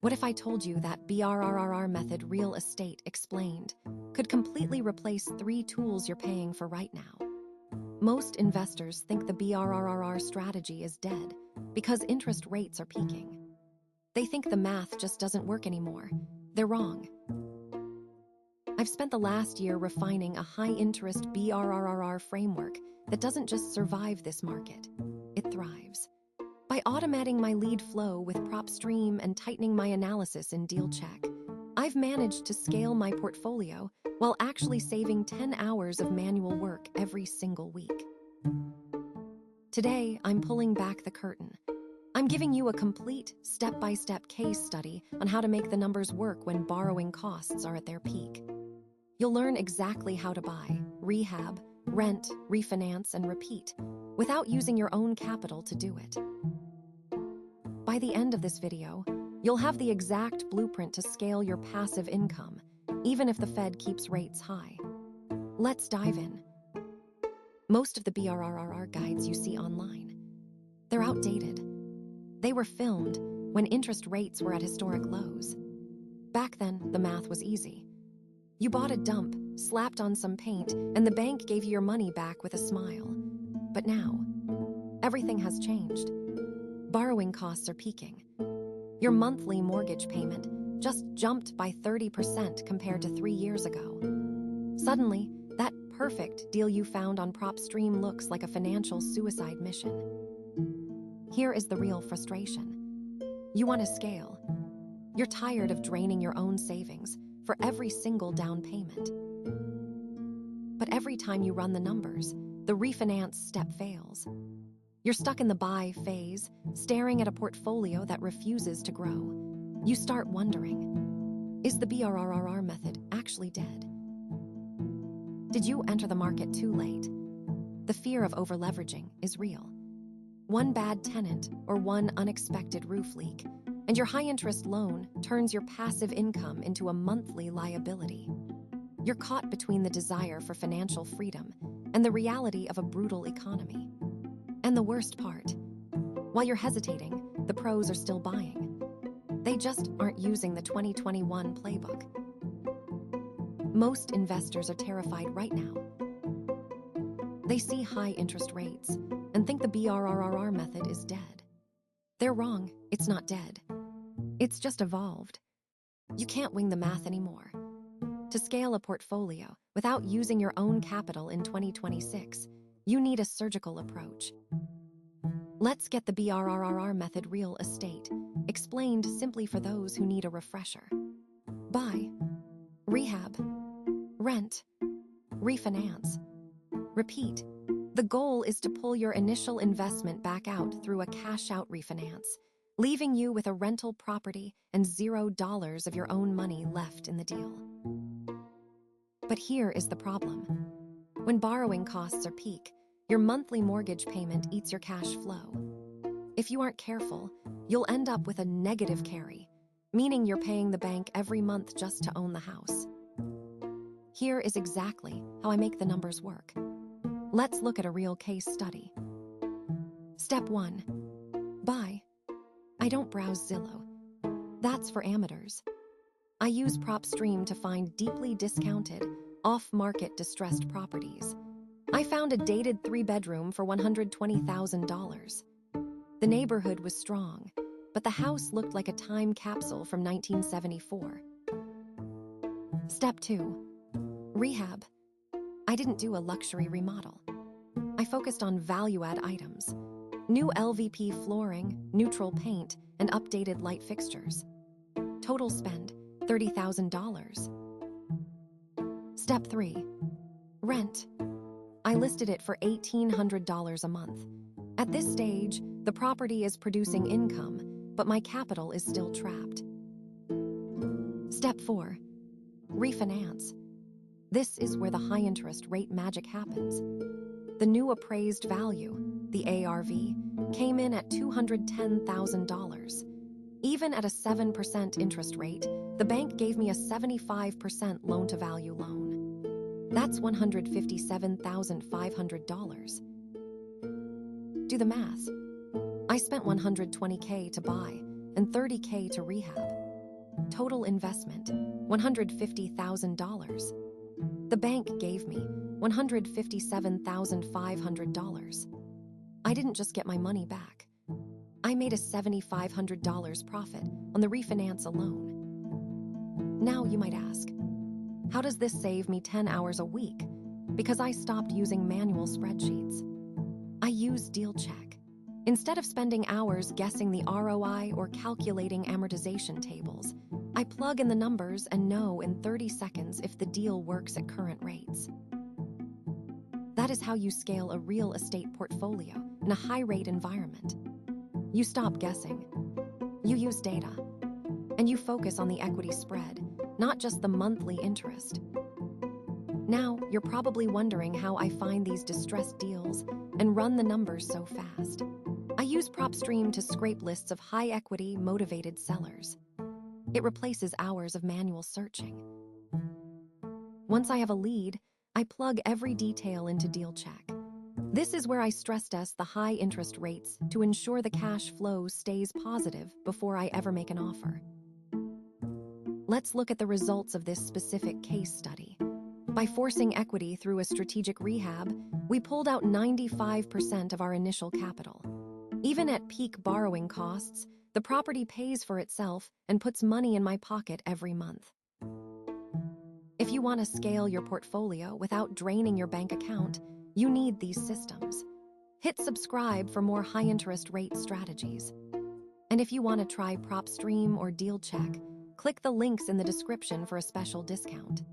What if I told you that BRRRR method, real estate explained, could completely replace 3 tools you're paying for right now? Most investors think the BRRRR strategy is dead because interest rates are peaking. They think the math just doesn't work anymore. They're wrong. I've spent the last year refining a high-interest BRRRR framework that doesn't just survive this market, it thrives. By automating my lead flow with PropStream and tightening my analysis in DealCheck, I've managed to scale my portfolio while actually saving 10 hours of manual work every single week. Today, I'm pulling back the curtain. I'm giving you a complete step-by-step case study on how to make the numbers work when borrowing costs are at their peak. You'll learn exactly how to buy, rehab, rent, refinance, and repeat without using your own capital to do it. By the end of this video, you'll have the exact blueprint to scale your passive income, even if the Fed keeps rates high. Let's dive in. Most of the BRRRR guides you see online, they're outdated. They were filmed when interest rates were at historic lows. Back then, the math was easy. You bought a dump, slapped on some paint, and the bank gave you your money back with a smile. But now, everything has changed. Borrowing costs are peaking. Your monthly mortgage payment just jumped by 30% compared to 3 years ago. Suddenly, that perfect deal you found on PropStream looks like a financial suicide mission. Here is the real frustration. You want to scale. You're tired of draining your own savings for every single down payment. But every time you run the numbers, the refinance step fails. You're stuck in the buy phase, staring at a portfolio that refuses to grow. You start wondering, is the BRRRR method actually dead? Did you enter the market too late? The fear of overleveraging is real. One bad tenant or one unexpected roof leak, and your high-interest loan turns your passive income into a monthly liability. You're caught between the desire for financial freedom and the reality of a brutal economy. And the worst part, while you're hesitating, the pros are still buying. They just aren't using the 2021 playbook. Most investors are terrified right now. They see high interest rates and think the BRRRR method is dead. They're wrong, it's not dead. It's just evolved. You can't wing the math anymore. To scale a portfolio without using your own capital in 2026, you need a surgical approach. Let's get the BRRRR method, real estate, explained simply for those who need a refresher. Buy, rehab, rent, refinance, repeat. The goal is to pull your initial investment back out through a cash-out refinance, leaving you with a rental property and $0 of your own money left in the deal. But here is the problem. When borrowing costs are peak, your monthly mortgage payment eats your cash flow. If you aren't careful, you'll end up with a negative carry, meaning you're paying the bank every month just to own the house. Here is exactly how I make the numbers work. Let's look at a real case study. Step 1. Buy. I don't browse Zillow. That's for amateurs. I use PropStream to find deeply discounted, off-market distressed properties. I found a dated 3-bedroom for $120,000. The neighborhood was strong, but the house looked like a time capsule from 1974. Step 2. Rehab. I didn't do a luxury remodel. I focused on value-add items. New LVP flooring, neutral paint, and updated light fixtures. Total spend, $30,000. Step 3. Rent. I listed it for $1,800 a month. At this stage, the property is producing income, but my capital is still trapped. Step 4. Refinance. This is where the high-interest rate magic happens. The new appraised value, the ARV, came in at $210,000. Even at a 7% interest rate, the bank gave me a 75% loan-to-value loan. That's $157,500. Do the math. I spent $120K to buy and $30K to rehab. Total investment, $150,000. The bank gave me $157,500. I didn't just get my money back. I made a $7,500 profit on the refinance alone. Now you might ask, how does this save me 10 hours a week? Because I stopped using manual spreadsheets. I use Deal Check. Instead of spending hours guessing the ROI or calculating amortization tables, I plug in the numbers and know in 30 seconds if the deal works at current rates. That is how you scale a real estate portfolio in a high-rate environment. You stop guessing. You use data. And you focus on the equity spread, not just the monthly interest. Now, you're probably wondering how I find these distressed deals and run the numbers so fast. I use PropStream to scrape lists of high-equity, motivated sellers. It replaces hours of manual searching. Once I have a lead, I plug every detail into Deal Check. This is where I stress test the high interest rates to ensure the cash flow stays positive before I ever make an offer. Let's look at the results of this specific case study. By forcing equity through a strategic rehab, we pulled out 95% of our initial capital. Even at peak borrowing costs, the property pays for itself and puts money in my pocket every month. If you want to scale your portfolio without draining your bank account, you need these systems. Hit subscribe for more high-interest rate strategies. And if you want to try PropStream or Deal Check, click the links in the description for a special discount.